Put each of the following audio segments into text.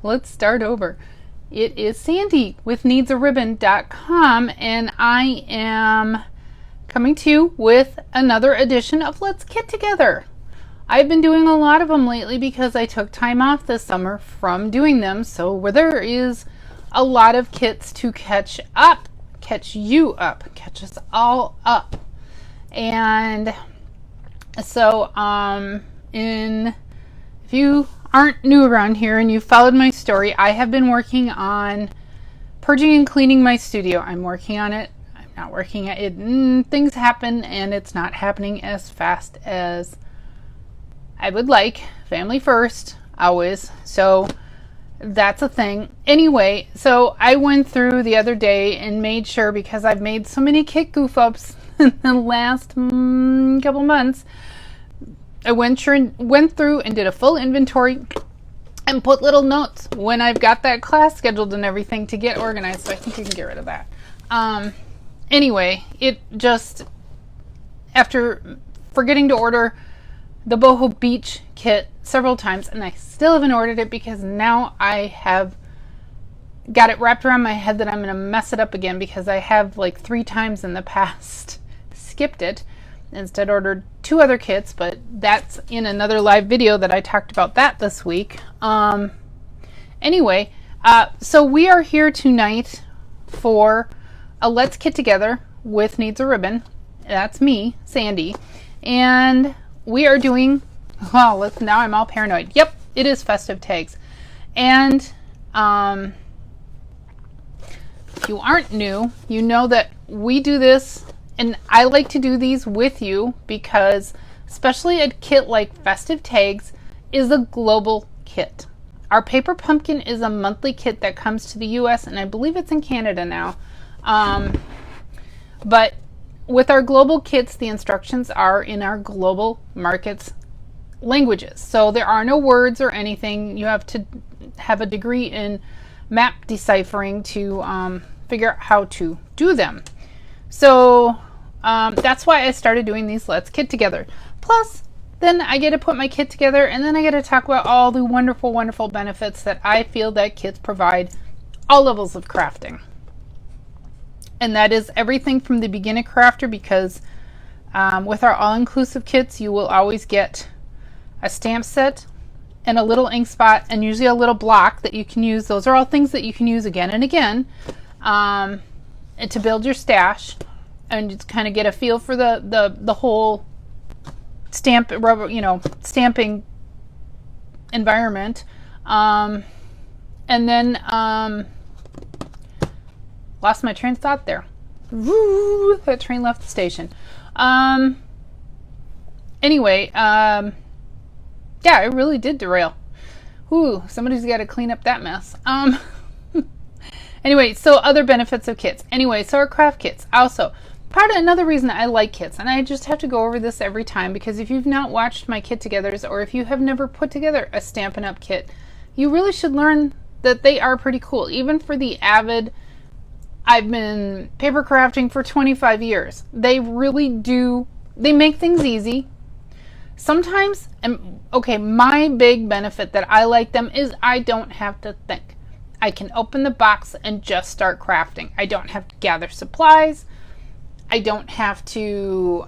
Let's start over. It is Sandy with needsaribbon.com, and I am coming to you with another edition of Let's Kit Together. I've been doing a lot of them lately because I took time off this summer from doing them, so where there is a lot of kits to catch up, catch you up, catch us all up. And so if you aren't new around here and you followed my story, I have been working on purging and cleaning my studio. I'm working on it. I'm not working at it. Things happen and it's not happening as fast as I would like. Family first, always. So that's a thing. Anyway, so I went through the other day and made sure, because I've made so many kit goof ups in the last couple months, I went through and did a full inventory and put little notes when I've got that class scheduled and everything to get organized. So I think you can get rid of that. Anyway, it just, after forgetting to order the Boho Beach kit several times, and I still haven't ordered it because now I have got it wrapped around my head that I'm going to mess it up again, because I have like 3 times in the past skipped it. Instead ordered 2 other kits, but that's in another live video that I talked about that this week. Anyway, so we are here tonight for a Let's Kit Together with Needs a Ribbon. That's me, Sandy, and we are doing, well, now I'm all paranoid. Yep, it is Festive Tags. And if you aren't new, you know that we do this. And I like to do these with you because, especially a kit like Festive Tags is a global kit. Our paper pumpkin is a monthly kit that comes to the US, and I believe it's in Canada now. But with our global kits, the instructions are in our global markets languages. So there are no words or anything. You have to have a degree in map deciphering to figure out how to do them. So that's why I started doing these Let's Kit Together. Plus, then I get to put my kit together, and then I get to talk about all the wonderful, wonderful benefits that I feel that kits provide all levels of crafting. And that is everything from the beginner crafter, because with our all-inclusive kits, you will always get a stamp set and a little ink spot, and usually a little block that you can use. Those are all things that you can use again and again. And to build your stash and just kind of get a feel for the whole stamping environment. And then lost my train of thought there. Woo, that train left the station. Anyway, yeah, it really did derail. Ooh, somebody's got to clean up that mess. Anyway, so other benefits of kits. Anyway, so our craft kits. Also, another reason I like kits, and I just have to go over this every time, because if you've not watched my kit togethers, or if you have never put together a Stampin' Up kit, you really should learn that they are pretty cool. Even for the avid, I've been paper crafting for 25 years. They really do, they make things easy. Sometimes, okay, my big benefit that I like them is I don't have to think. I can open the box and just start crafting. I don't have to gather supplies. I don't have to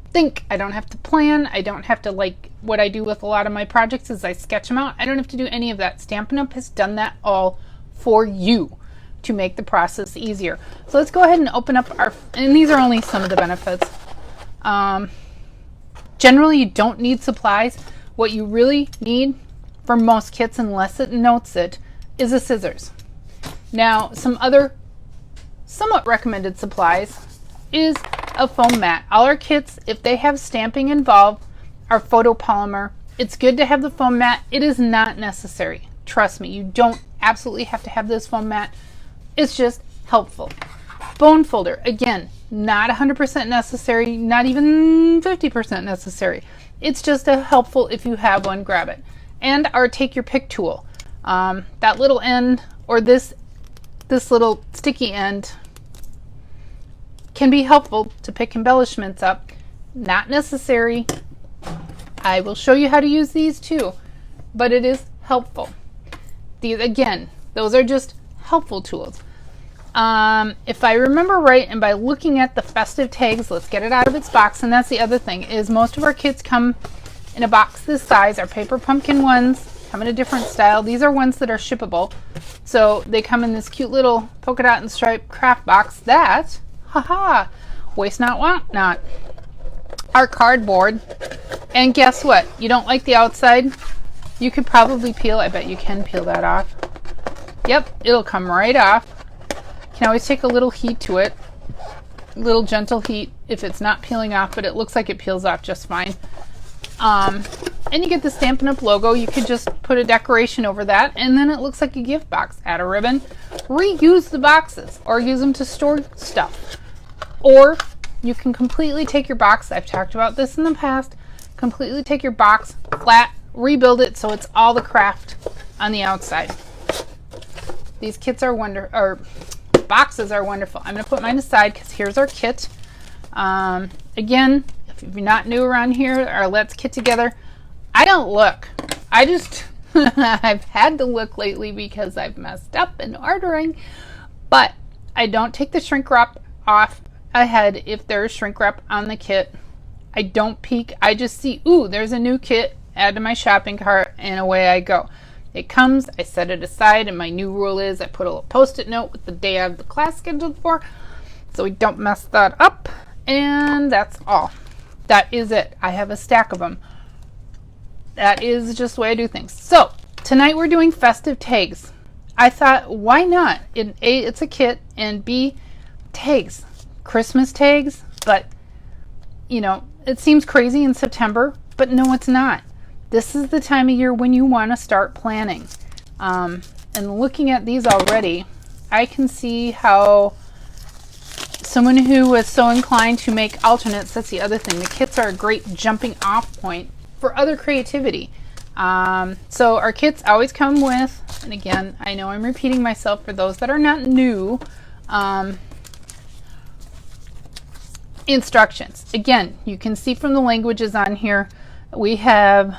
think. I don't have to plan. I don't have to, like what I do with a lot of my projects is I sketch them out. I don't have to do any of that. Stampin' Up has done that all for you to make the process easier. So let's go ahead and open up our, and these are only some of the benefits. Generally, you don't need supplies. What you really need for most kits, unless it notes it, is a scissors. Now, some other somewhat recommended supplies is a foam mat. All our kits, if they have stamping involved, are photopolymer. It's good to have the foam mat. It is not necessary. Trust me, you don't absolutely have to have this foam mat. It's just helpful. Bone folder, again, not 100% necessary, not even 50% necessary. It's just a helpful, if you have one, grab it. And our take your pick tool. That little end, or this little sticky end, can be helpful to pick embellishments up. Not necessary. I will show you how to use these too. but it is helpful. These, again, those are just helpful tools. If I remember right, and by looking at the festive tags, let's get it out of its box. And that's the other thing, is most of our kits come in a box this size. Our paper pumpkin ones come in a different style. These are ones that are shippable. So they come in this cute little polka dot and stripe craft box that, haha, waste not, want not. Our cardboard. And guess what? You don't like the outside? You could probably peel. I bet you can peel that off. Yep, it'll come right off. You can always take a little heat to it. A little gentle heat if it's not peeling off, but it looks like it peels off just fine. And you get the Stampin' Up! Logo. You could just put a decoration over that, and then it looks like a gift box. Add a ribbon. Reuse the boxes, or use them to store stuff. Or you can completely take your box. I've talked about this in the past. Completely take your box flat, rebuild it so it's all the craft on the outside. These kits are boxes are wonderful. I'm going to put mine aside because here's our kit. Again, if you're not new around here, our Let's Kit Together, I don't look. I just, I've had to look lately because I've messed up in ordering, but I don't take the shrink wrap off ahead if there's shrink wrap on the kit. I don't peek. I just see, ooh, there's a new kit, add to my shopping cart, and away I go. It comes, I set it aside, and my new rule is I put a little post-it note with the day I have the class scheduled for, so we don't mess that up, and that's all. That is it. I have a stack of them. That is just the way I do things. So, tonight we're doing festive tags. I thought, why not? A, it's a kit, and B, tags. Christmas tags, but, you know, it seems crazy in September, but no, it's not. This is the time of year when you want to start planning. And looking at these already, I can see how someone who was so inclined to make alternates, that's the other thing. The kits are a great jumping off point for other creativity. So our kits always come with, and again, I know I'm repeating myself for those that are not new, instructions. Again, you can see from the languages on here, we have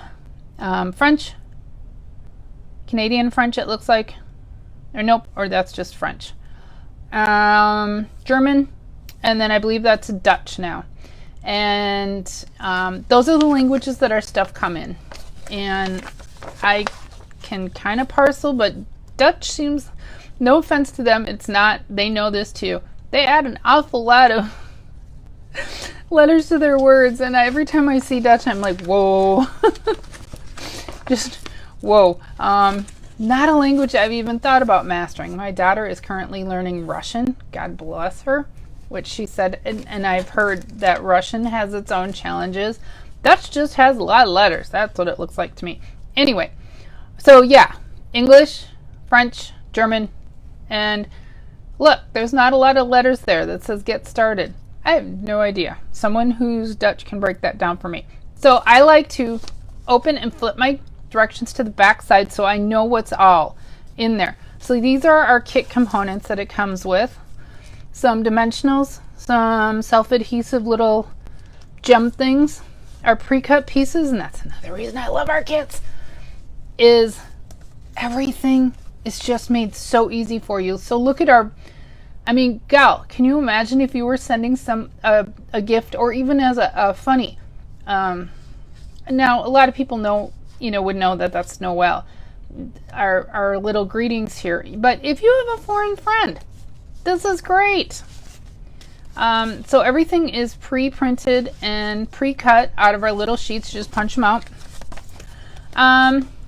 French, Canadian French it looks like, or nope, or that's just French, German, and then I believe that's Dutch now. And those are the languages that our stuff come in. And I can kind of parcel, but Dutch seems, no offense to them, it's not, they know this too. They add an awful lot of letters to their words, and every time I see Dutch, I'm like, whoa. Just, whoa. Not a language I've even thought about mastering. My daughter is currently learning Russian, God bless her, which she said, and I've heard that Russian has its own challenges. Dutch just has a lot of letters. That's what it looks like to me. Anyway, so yeah, English, French, German, and look, there's not a lot of letters there that says get started. I have no idea. Someone who's Dutch can break that down for me. So I like to open and flip my directions to the back side so I know what's all in there. So these are our kit components that it comes with. Some dimensionals, some self-adhesive little gem things, our pre-cut pieces, and that's another reason I love our kits, is everything is just made so easy for you. So look at our, I mean, gal, can you imagine if you were sending some a gift, or even as a funny? Now, a lot of people know, would know that that's Noel, our little greetings here. But if you have a foreign friend, this is great. So everything is pre-printed and pre-cut out of our little sheets. Just punch them out.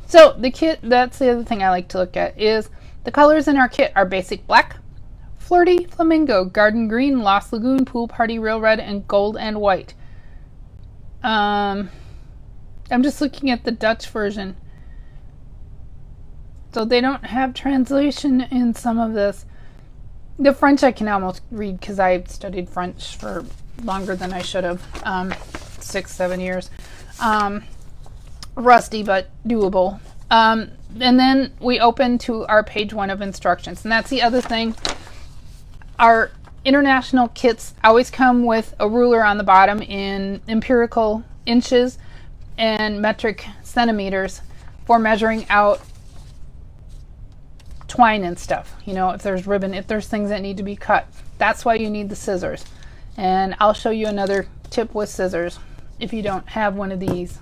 So the kit, that's the other thing I like to look at, is the colors in our kit are basic black, flirty flamingo, garden green, lost lagoon, pool party, real red, and gold and white. I'm just looking at the Dutch version. So they don't have translation in some of this. The French I can almost read because I studied French for longer than I should have. 6-7 years. Rusty, but doable. And then we open to our page 1 of instructions. And that's the other thing. Our international kits always come with a ruler on the bottom in empirical inches and metric centimeters for measuring out twine and stuff. You know, if there's ribbon, if there's things that need to be cut, that's why you need the scissors. And I'll show you another tip with scissors if you don't have one of these,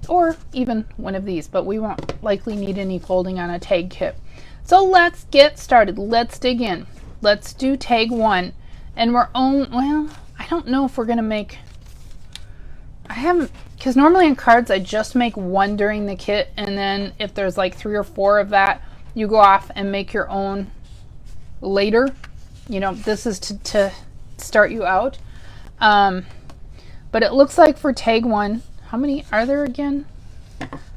or even one of these, but we won't likely need any folding on a tag kit. So let's get started. Let's dig in. Let's do tag 1. And well, I don't know if we're gonna make, I haven't, because normally in cards I just make one during the kit, and then if there's like 3 or 4 of that, you go off and make your own later. You know, this is to start you out. But it looks like for tag 1, how many are there again?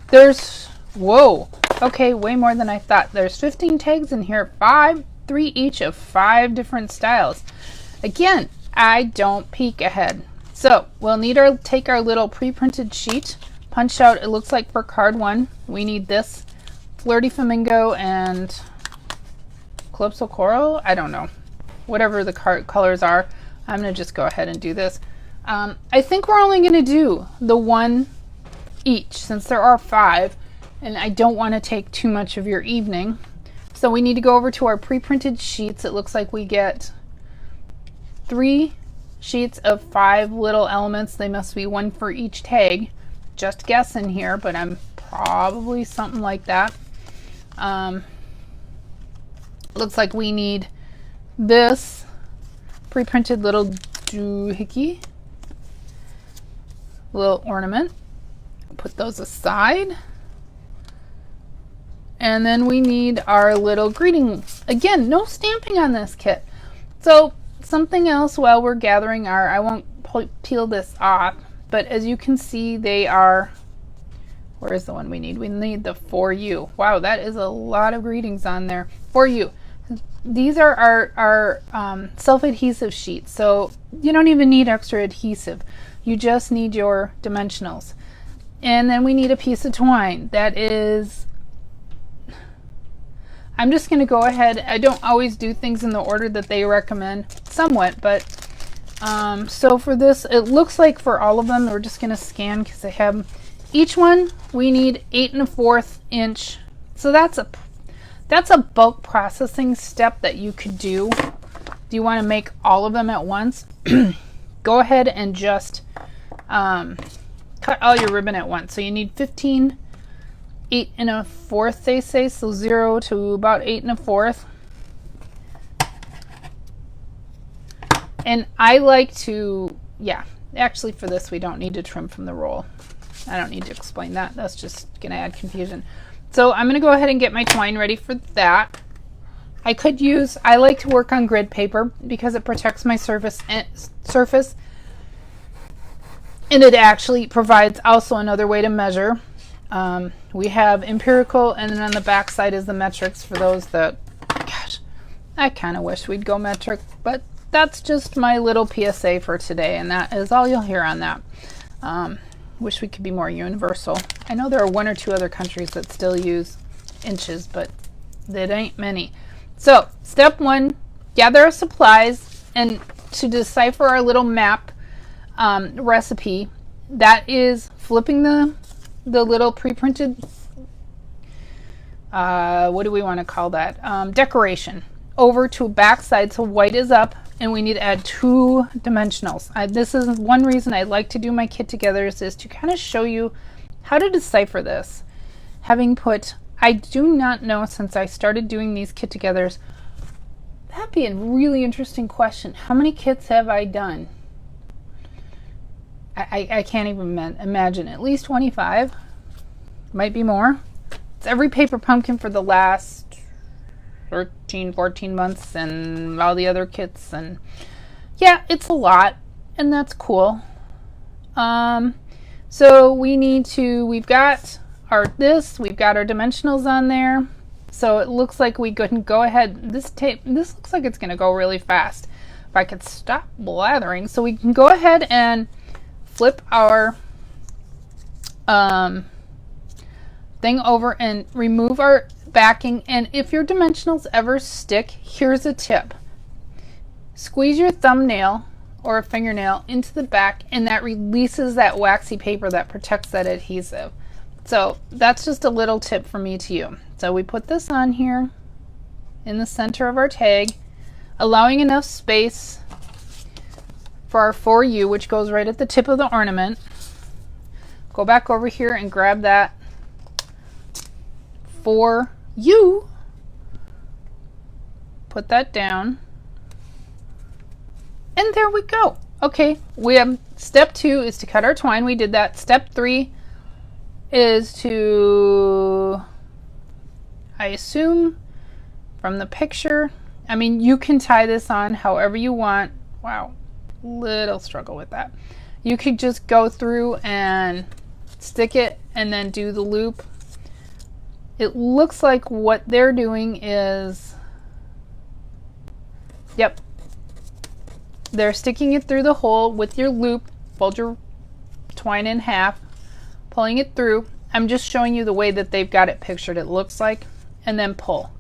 There's, whoa, okay, way more than I thought. There's 15 tags in here, 3 each of 5 different styles. Again, I don't peek ahead. So we'll need take our little pre-printed sheet, punch out, it looks like for card 1, we need this Flirty Flamingo and Calypso Coral, I don't know, whatever the colors are. I'm gonna just go ahead and do this. I think we're only gonna do the 1 each since there are 5, and I don't want to take too much of your evening. So we need to go over to our pre-printed sheets. It looks like we get 3 sheets of 5 little elements. They must be 1 for each tag. Just guessing here, but I'm probably something like that. Looks like we need this pre-printed little doohickey, little ornament. Put those aside. And then we need our little greeting. Again, no stamping on this kit. So something else while we're gathering our, I won't peel this off, but as you can see, they are, where is the one we need? We need the For You. Wow, that is a lot of greetings on there. For You. These are our self-adhesive sheets, so you don't even need extra adhesive. You just need your dimensionals. And then we need a piece of twine. That is, I'm just going to go ahead. I don't always do things in the order that they recommend, somewhat, but so for this, it looks like for all of them, we're just going to scan because they have each one. We need 8 1/4 inch. So that's a bulk processing step that you could do. Do you want to make all of them at once? Go ahead and just cut all your ribbon at once. So you need 15 8 1/4, they say, so 0 to about 8 1/4. And I like to, yeah, actually for this we don't need to trim from the roll. I don't need to explain that. That's just gonna add confusion. So I'm gonna go ahead and get my twine ready for that. I like to work on grid paper because it protects my surface, and it actually provides also another way to measure. We have empirical, and then on the back side is the metrics for those that, gosh, I kind of wish we'd go metric, but that's just my little PSA for today, and that is all you'll hear on that. Wish we could be more universal. I know there are 1 or 2 other countries that still use inches, but it ain't many. So step 1, gather our supplies, and to decipher our little map recipe, that is flipping the little pre-printed, what do we want to call that, decoration over to back side so white is up, and we need to add 2 dimensionals. This is one reason I like to do my kit togethers, is to kind of show you how to decipher this. Having put, I do not know, since I started doing these kit togethers, that'd be a really interesting question. How many kits have I done? I can't even imagine. At least 25, might be more. It's every paper pumpkin for the last 13, 14 months, and all the other kits, and yeah, it's a lot, and that's cool. So we've got our dimensionals on there, so it looks like we can go ahead. This looks like it's going to go really fast. If I could stop blathering, so we can go ahead and flip our thing over and remove our backing. And if your dimensionals ever stick, here's a tip. Squeeze your thumbnail or a fingernail into the back, and that releases that waxy paper that protects that adhesive. So that's just a little tip from me to you. So we put this on here in the center of our tag, allowing enough space for our for you, which goes right at the tip of the ornament. Go back over here and grab that for you. Put that down. And there we go. Okay, we have step 2 is to cut our twine. We did that. Step 3 is to, I assume from the picture, I mean, you can tie this on however you want. Wow, little struggle with that. You could just go through and stick it and then do the loop. It looks like what they're doing is, yep, they're sticking it through the hole with your loop. Fold your twine in half, pulling it through. I'm just showing you the way that they've got it pictured, it looks like, and then pull.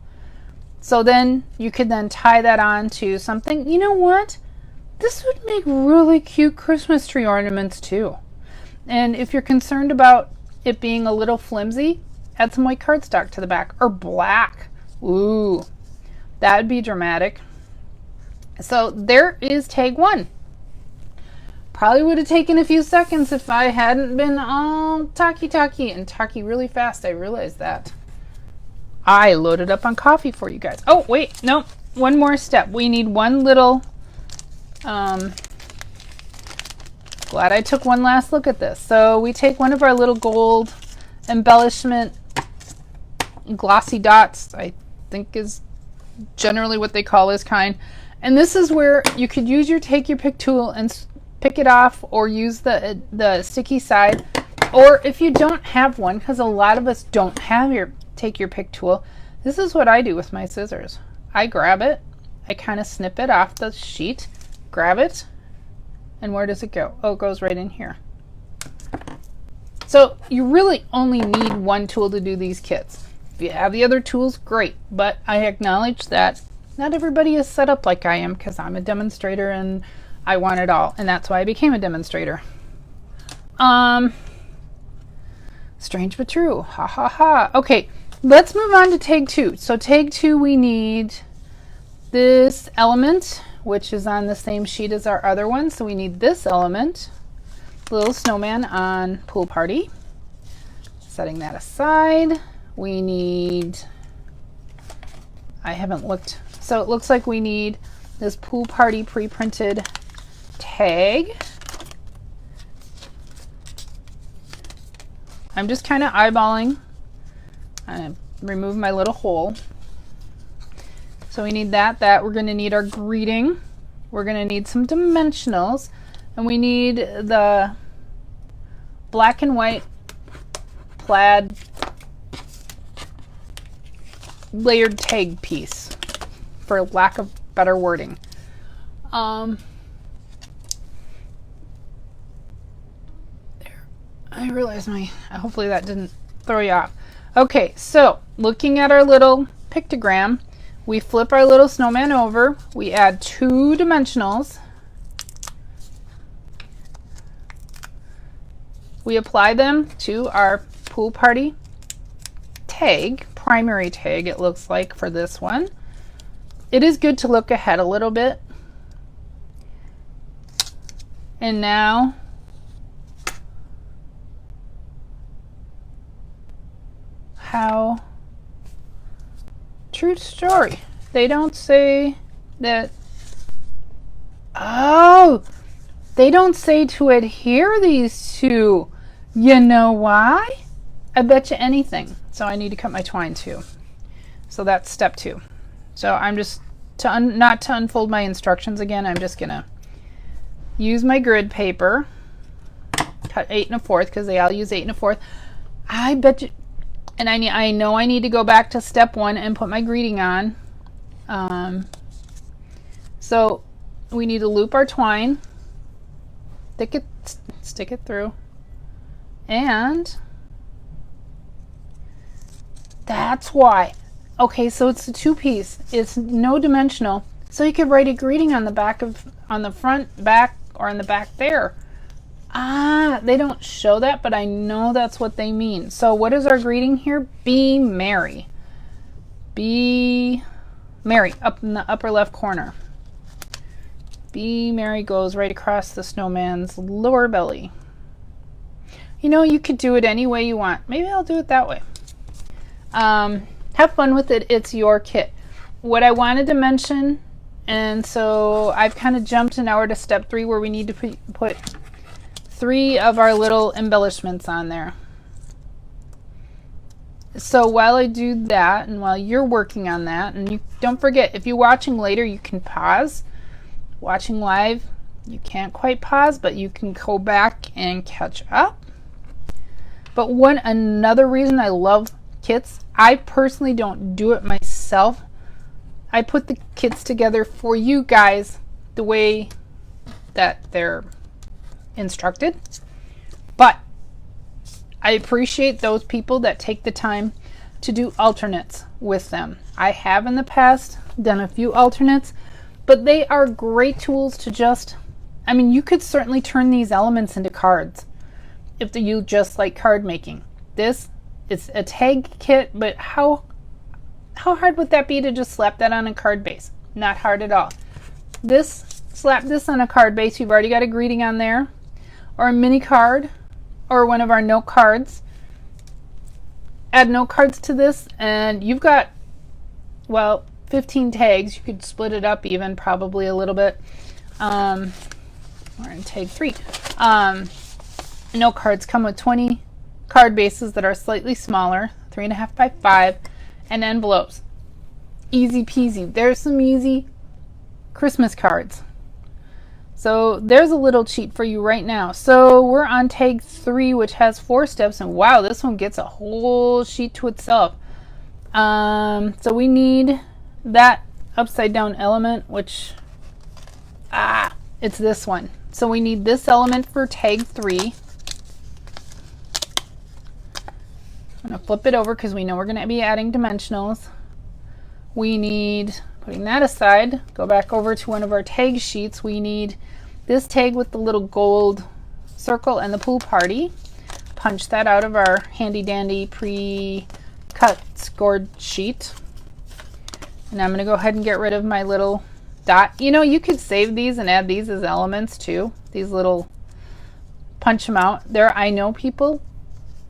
So then you could then tie that on to something. You know what? This would make really cute Christmas tree ornaments too. And if you're concerned about it being a little flimsy, add some white cardstock to the back, or black. Ooh, that would be dramatic. So there is tag 1. Probably would have taken a few seconds if I hadn't been all talky and talky really fast. I realized that. I loaded up on coffee for you guys. Oh wait, no, one more step. We need one little, glad I took one last look at this. So we take one of our little gold embellishment glossy dots, I think is generally what they call this kind. And this is where you could use your take your pick tool and pick it off, or use the sticky side. Or if you don't have one, because a lot of us don't have your take your pick tool, this is what I do with my scissors. I grab it, I kind of snip it off the sheet, grab it, and where does it go? Oh, it goes right in here. So you really only need one tool to do these kits. If you have the other tools, great, but I acknowledge that not everybody is set up like I am, because I'm a demonstrator and I want it all, and that's why I became a demonstrator. Strange but true. Ha ha ha. Okay, let's move on to tag 2. So tag 2, we need this element, which is on the same sheet as our other one. So we need this element, little snowman on Pool Party. Setting that aside, we need, I haven't looked, so it looks like we need this Pool Party pre-printed tag. I'm just kind of eyeballing. I remove my little hole. So we need that. We're going to need our greeting. We're going to need some dimensionals, and we need the black and white plaid layered tag piece, for lack of better wording. There. I realize hopefully that didn't throw you off. Okay, so looking at our little pictogram, we flip our little snowman over, we add 2 dimensionals, we apply them to our Pool Party tag, primary tag it looks like for this one. It is good to look ahead a little bit. And now how true story. They don't say that, oh, they don't say to adhere these two. You know why? I bet you anything. So I need to cut my twine too. So that's step 2. So I'm just, not to unfold my instructions again, I'm just gonna use my grid paper, cut 8 1/4 because they all use 8 1/4. I bet you, and I know I need to go back to step 1 and put my greeting on. So we need to loop our twine, stick it through, and that's why. Okay, so it's a 2-piece. It's no dimensional, so you could write a greeting on the back on the front, back, or on the back there. They don't show that, but I know that's what they mean. So what is our greeting here? Be merry. Be merry, up in the upper left corner. Be merry goes right across the snowman's lower belly. You know, you could do it any way you want. Maybe I'll do it that way. Have fun with it. It's your kit. What I wanted to mention, and so I've kind of jumped an hour to step 3 where we need to put 3 of our little embellishments on there. So while I do that, and while you're working on that, and you don't forget, if you're watching later, you can pause. Watching live, you can't quite pause, but you can go back and catch up. But another reason I love kits, I personally don't do it myself. I put the kits together for you guys the way that they're instructed. But I appreciate those people that take the time to do alternates with them. I have in the past done a few alternates, but they are great tools to just, I mean, you could certainly turn these elements into cards if you just like card making. This is a tag kit, but how hard would that be to just slap that on a card base? Not hard at all. Slap this on a card base. You've already got a greeting on there, or a mini card, or one of our note cards. Add note cards to this, and you've got, well, 15 tags. You could split it up even, probably a little bit. We're in tag 3. Note cards come with 20 card bases that are slightly smaller, 3.5 by 5, and envelopes. Easy peasy. There's some easy Christmas cards. So there's a little cheat for you right now. So we're on tag 3, which has 4 steps, and wow, this one gets a whole sheet to itself. So we need that upside down element, which it's this one. So we need this element for tag 3. I'm going to flip it over because we know we're going to be adding dimensionals. We need, putting that aside, go back over to one of our tag sheets. We need this tag with the little gold circle and the pool party. Punch that out of our handy dandy pre-cut scored sheet. And I'm going to go ahead and get rid of my little dot. You know, you could save these and add these as elements too. These little, punch them out. I know people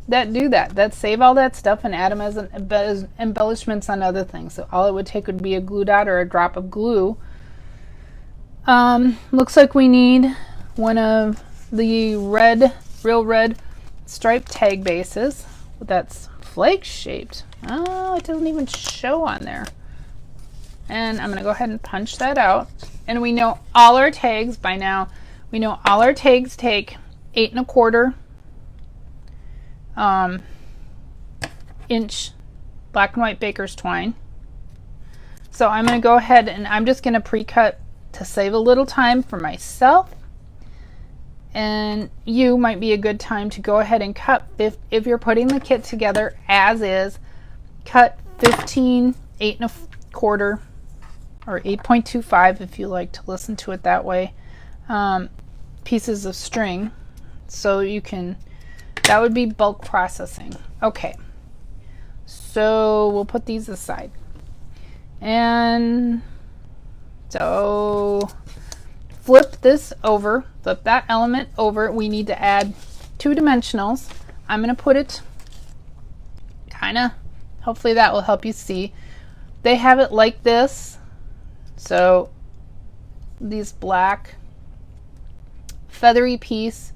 that do that save all that stuff and add them as embellishments on other things. So all it would take would be a glue dot or a drop of glue. Looks like we need one of the real red striped tag bases that's flake shaped. Oh, it doesn't even show on there. And I'm going to go ahead and punch that out. And we know all our tags by now. We know all our tags take 8 1/4 inch black and white baker's twine. So I'm going to go ahead and I'm just going to pre-cut to save a little time for myself. And you might be a good time to go ahead and cut, if you're putting the kit together as is, cut 15 8 1/4 or 8.25 if you like to listen to it that way, pieces of string, so you can, that would be bulk processing. Okay, so we'll put these aside. And so flip this over, flip that element over. We need to add 2 dimensionals. I'm going to put it kind of, hopefully that will help you see. They have it like this. So this black feathery piece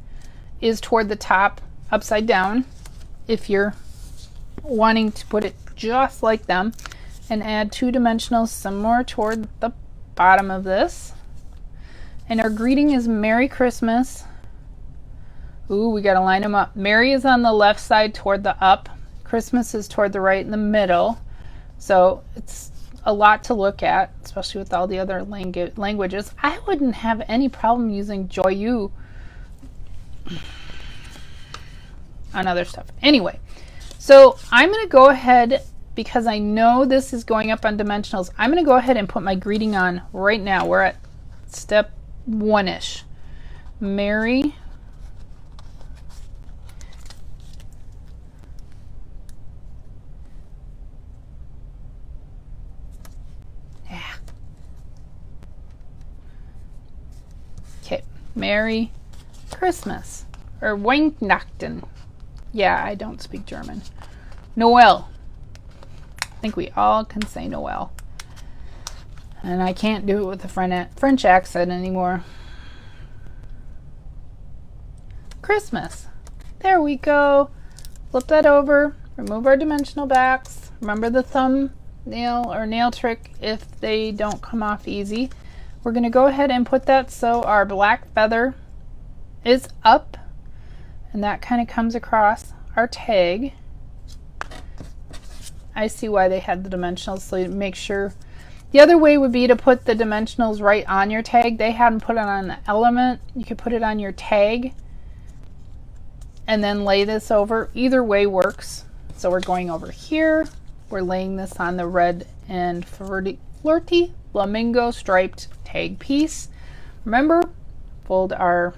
is toward the top upside down if you're wanting to put it just like them, and add 2 dimensionals somewhere toward the bottom of this. And our greeting is Merry Christmas. Ooh, we got to line them up. Merry is on the left side toward the up. Christmas is toward the right in the middle. So it's a lot to look at, especially with all the other languages. I wouldn't have any problem using Joyeux on other stuff. Anyway, so I'm going to go ahead, because I know this is going up on dimensionals, I'm going to go ahead and put my greeting on right now. We're at step 1-ish. Merry Merry Christmas. Or Weihnachten. Yeah, I don't speak German. Noel. I think we all can say Noel. And I can't do it with a French accent anymore. Christmas. There we go. Flip that over. Remove our dimensional backs. Remember the thumbnail or nail trick if they don't come off easy. We're going to go ahead and put that so our black feather is up. And that kind of comes across our tag. I see why they had the dimensionals, so you make sure. The other way would be to put the dimensionals right on your tag. They hadn't put it on the element. You could put it on your tag and then lay this over. Either way works. So we're going over here. We're laying this on the red and flirty flamingo striped tag piece. Remember, fold our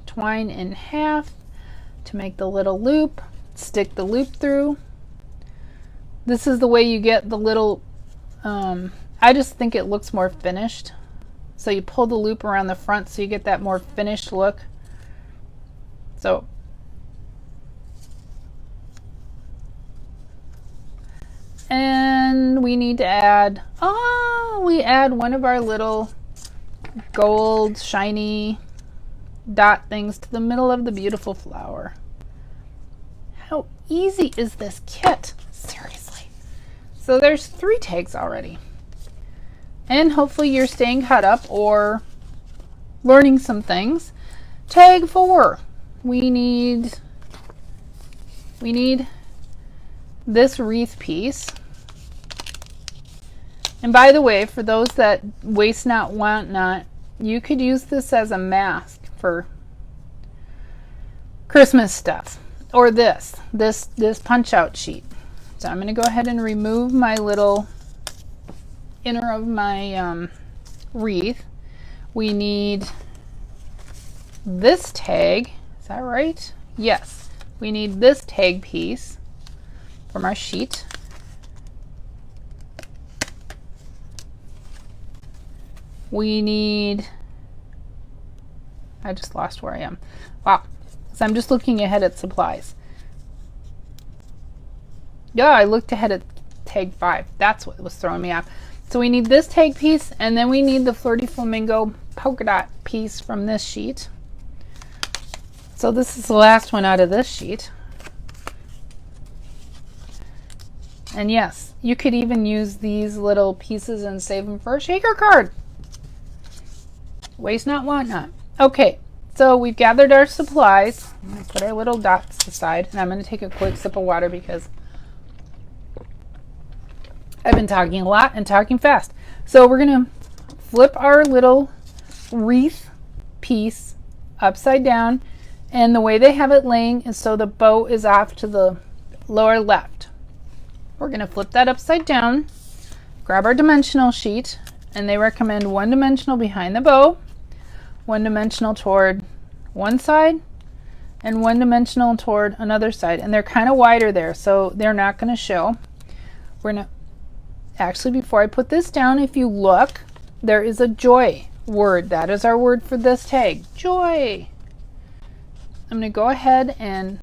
twine in half to make the little loop. Stick the loop through. This is the way you get the little, I just think it looks more finished. So you pull the loop around the front so you get that more finished look. So and we need to add, we add one of our little gold shiny dot things to the middle of the beautiful flower. How easy is this kit? Seriously. So there's 3 tags already. And hopefully you're staying caught up or learning some things. Tag 4. We need this wreath piece. And by the way, for those that waste not, want not, you could use this as a mask for Christmas stuff. Or this punch out sheet. So I'm going to go ahead and remove my little inner of my wreath. We need this tag. Is that right? Yes. We need this tag piece from our sheet. We need, I just lost where I am. Wow. So I'm just looking ahead at supplies. Yeah, I looked ahead at tag 5. That's what was throwing me off. So we need this tag piece, and then we need the Flirty Flamingo polka dot piece from this sheet. So this is the last one out of this sheet. And yes, you could even use these little pieces and save them for a shaker card. Waste not, want not. Okay, so we've gathered our supplies. I'm going to put our little dots aside, and I'm going to take a quick sip of water because I've been talking a lot and talking fast. So we're going to flip our little wreath piece upside down, and the way they have it laying is so the bow is off to the lower left. We're going to flip that upside down, grab our dimensional sheet, and they recommend 1 dimensional behind the bow, 1 dimensional toward one side, and 1 dimensional toward another side. And they're kind of wider there, so they're not going to show. We're going to actually, before I put this down, if you look, there is a joy word. That is our word for this tag. Joy. I'm going to go ahead and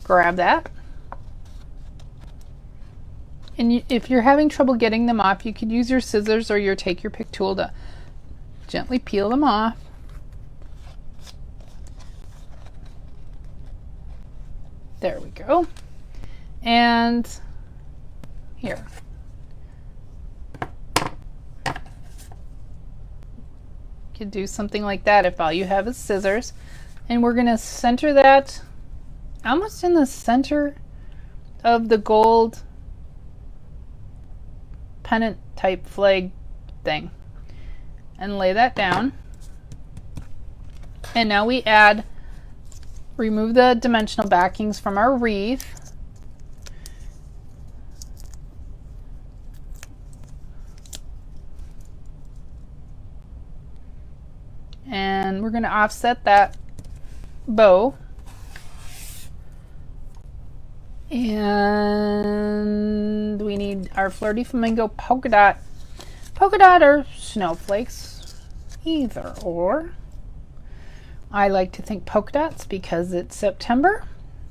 grab that. And if you're having trouble getting them off, you could use your scissors or your take your pick tool to gently peel them off. There we go. And here. You could do something like that if all you have is scissors. And we're going to center that almost in the center of the gold pennant type flag thing, and lay that down. And now we remove the dimensional backings from our wreath. And we're going to offset that bow. And we need our Flirty Flamingo polka dot or snowflakes, either or. I like to think polka dots because it's September,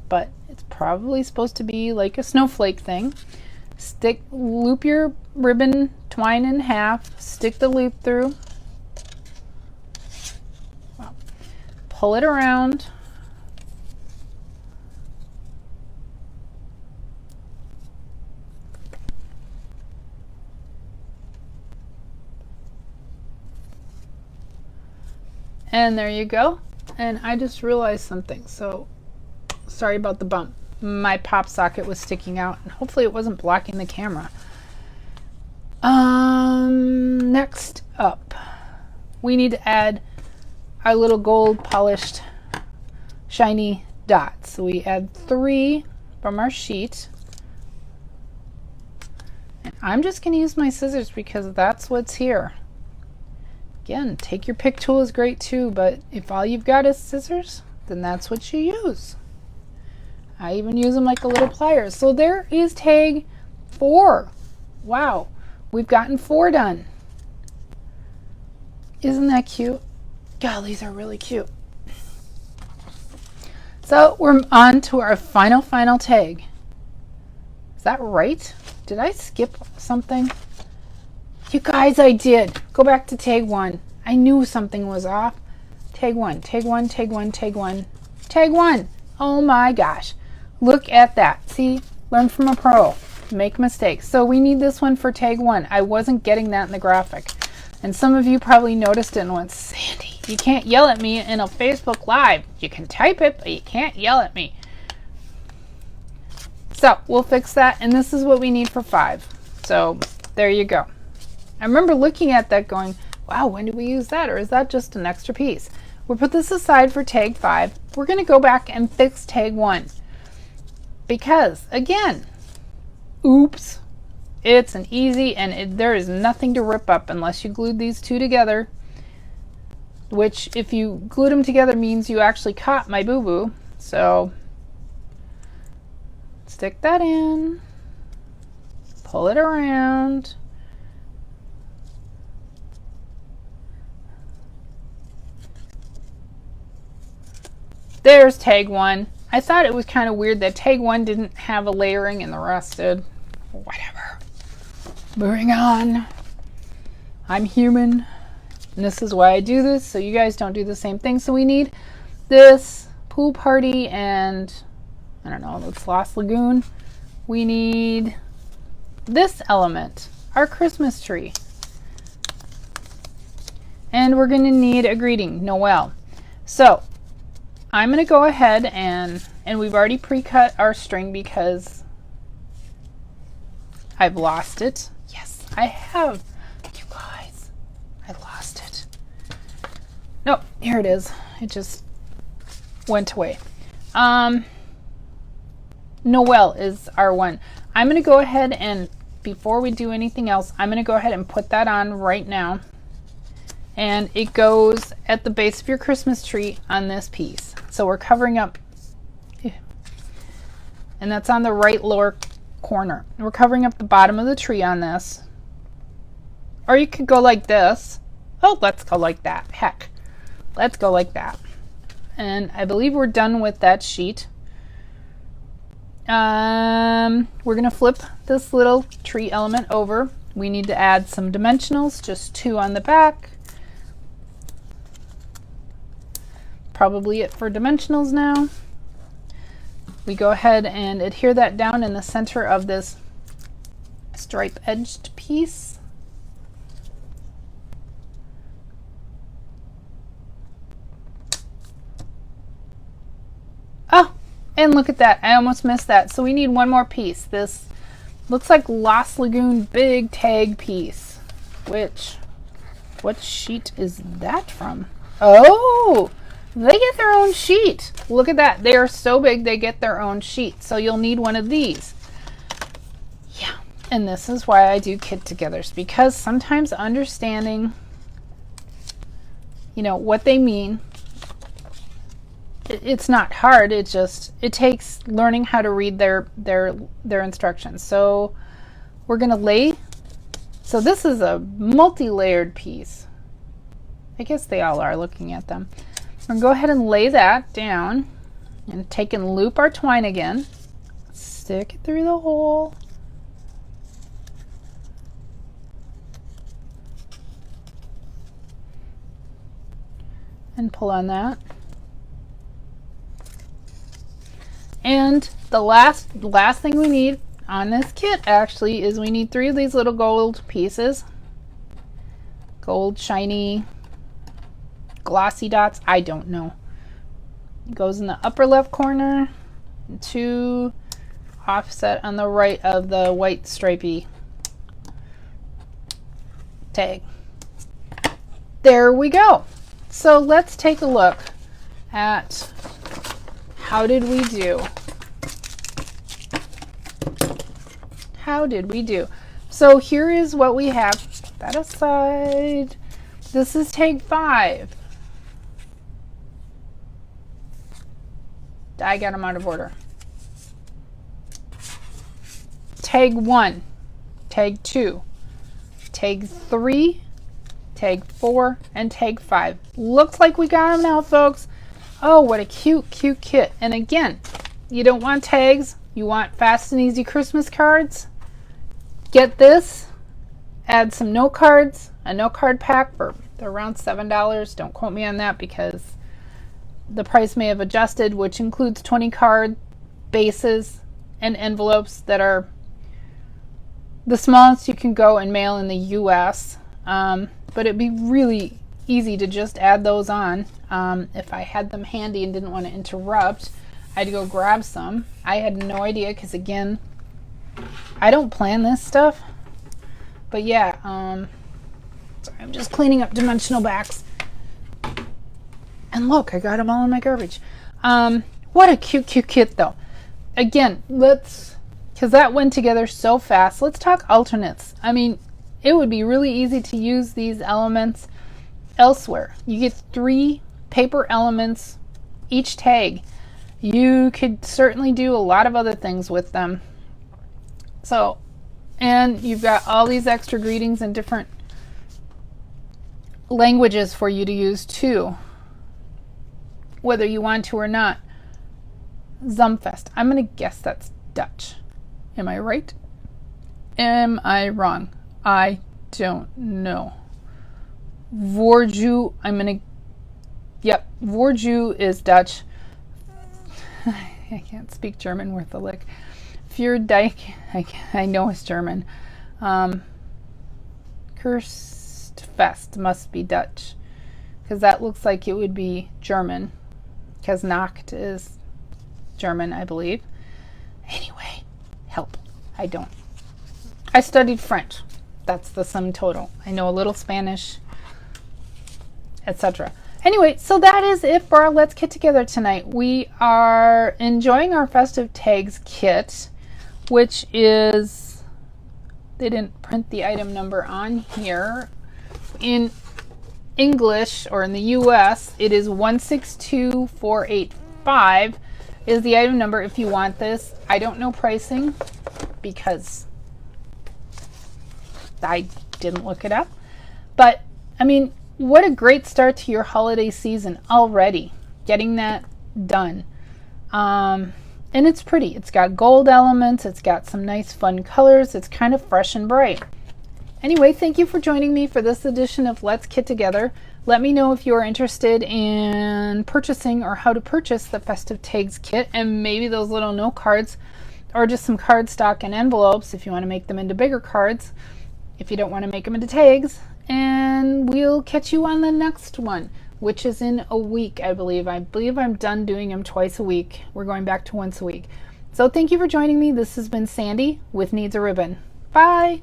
but it's probably supposed to be like a snowflake thing. Loop your ribbon twine in half, stick the loop through, pull it around, and there you go. And I just realized something, so sorry about the bump. My pop socket was sticking out, and hopefully it wasn't blocking the camera. Next up, we need to add our little gold polished shiny dots. So we add 3 from our sheet. And I'm just going to use my scissors because that's what's here. Again, take your pick tool is great too, but if all you've got is scissors, then that's what you use. I even use them like a little pliers. So there is tag 4. Wow, we've gotten 4 done. Isn't that cute? God, these are really cute. So we're on to our final tag. Is that right? Did I skip something? You guys, I did. Go back to tag 1. I knew something was off. Tag 1, tag 1, tag 1, tag 1, tag 1. Oh my gosh. Look at that. See? Learn from a pro. Make mistakes. So we need this one for tag 1. I wasn't getting that in the graphic. And some of you probably noticed it and went, Sandy, you can't yell at me in a Facebook Live. You can type it, but you can't yell at me. So we'll fix that. And this is what we need for 5. So there you go. I remember looking at that going, wow, when did we use that? Or is that just an extra piece? We'll put this aside for tag 5. We're going to go back and fix tag 1. Because, again, oops, it's an easy, and there is nothing to rip up unless you glued these 2 together, which if you glued them together means you actually caught my boo-boo. So stick that in, pull it around, there's tag 1. I thought it was kind of weird that tag 1 didn't have a layering and the rest did. Whatever. Moving on. I'm human. And this is why I do this, so you guys don't do the same thing. So we need this pool party and, I don't know, it's Lost Lagoon. We need this element, our Christmas tree. And we're going to need a greeting, Noel. So I'm going to go ahead and we've already pre-cut our string because I've lost it. Yes, I have. You guys, I lost it. Nope, here it is. It just went away. Noel is our one. I'm going to go ahead and before we do anything else, I'm going to go ahead and put that on right now. And it goes at the base of your Christmas tree on this piece. So we're covering up, and that's on the right lower corner. We're covering up the bottom of the tree on this. Or you could go like this. Oh, let's go like that. Heck, let's go like that. And I believe we're done with that sheet. We're going to flip this little tree element over. We need to add some dimensionals, just 2 on the back. Probably it for dimensionals now. We go ahead and adhere that down in the center of this stripe edged piece. Oh, and look at that. I almost missed that. So we need one more piece. This looks like Lost Lagoon big tag piece. What sheet is that from? Oh! They get their own sheet. Look at that. They are so big they get their own sheet. So you'll need one of these. Yeah. And this is why I do kit togethers, because sometimes understanding, you know, what they mean, it's not hard. It takes learning how to read their instructions. So we're going to lay. So this is a multi-layered piece. I guess they all are looking at them. I'm going to go ahead and lay that down and take and loop our twine again. Stick it through the hole. And pull on that. And the last thing we need on this kit actually is we need 3 of these little gold pieces. Gold, shiny, glossy dots, I don't know. It goes in the upper left corner, 2 offset on the right of the white stripy tag. There we go. So let's take a look at how did we do. How did we do? So here is what we have. Put that aside. This is tag 5. I got them out of order. Tag 1, tag 2, tag 3, tag 4, and tag 5. Looks like we got them now, folks. Oh, what a cute, cute kit. And again, you don't want tags. You want fast and easy Christmas cards. Get this. Add some note cards, a note card pack for they're around $7. Don't quote me on that because the price may have adjusted, which includes 20 card bases and envelopes that are the smallest you can go and mail in the US. But it'd be really easy to just add those on. If I had them handy and didn't want to interrupt, I'd go grab some. I had no idea because, again, I don't plan this stuff. But yeah, sorry, I'm just cleaning up dimensional backs. And look, I got them all in my garbage. What a cute, cute kit, though. Again, because that went together so fast, let's talk alternates. I mean, it would be really easy to use these elements elsewhere. You get 3 paper elements each tag. You could certainly do a lot of other things with them. So, and you've got all these extra greetings in different languages for you to use too, whether you want to or not. Zumfest. I'm going to guess that's Dutch. Am I right? Am I wrong? I don't know. Voorju, yep, Voorju is Dutch. I can't speak German worth a lick. Für Dyke, I know it's German. Kerstfest must be Dutch, because that looks like it would be German, because Nacht is German, I believe. Anyway, help. I don't. I studied French. That's the sum total. I know a little Spanish, etc. Anyway, so that is it for our Let's Kit Together tonight. We are enjoying our Festive Tags Kit, which is, they didn't print the item number on here. In English, or in the US, it is 162485 is the item number if you want this. I don't know pricing because I didn't look it up. But, I mean, what a great start to your holiday season already, getting that done. And it's pretty. It's got gold elements. It's got some nice fun colors. It's kind of fresh and bright. Anyway, thank you for joining me for this edition of Let's Kit Together. Let me know if you are interested in purchasing or how to purchase the Festive Tags Kit and maybe those little note cards or just some cardstock and envelopes if you want to make them into bigger cards, if you don't want to make them into tags. And we'll catch you on the next one, which is in a week, I believe. I believe I'm done doing them twice a week. We're going back to once a week. So thank you for joining me. This has been Sandy with Needs a Ribbon. Bye.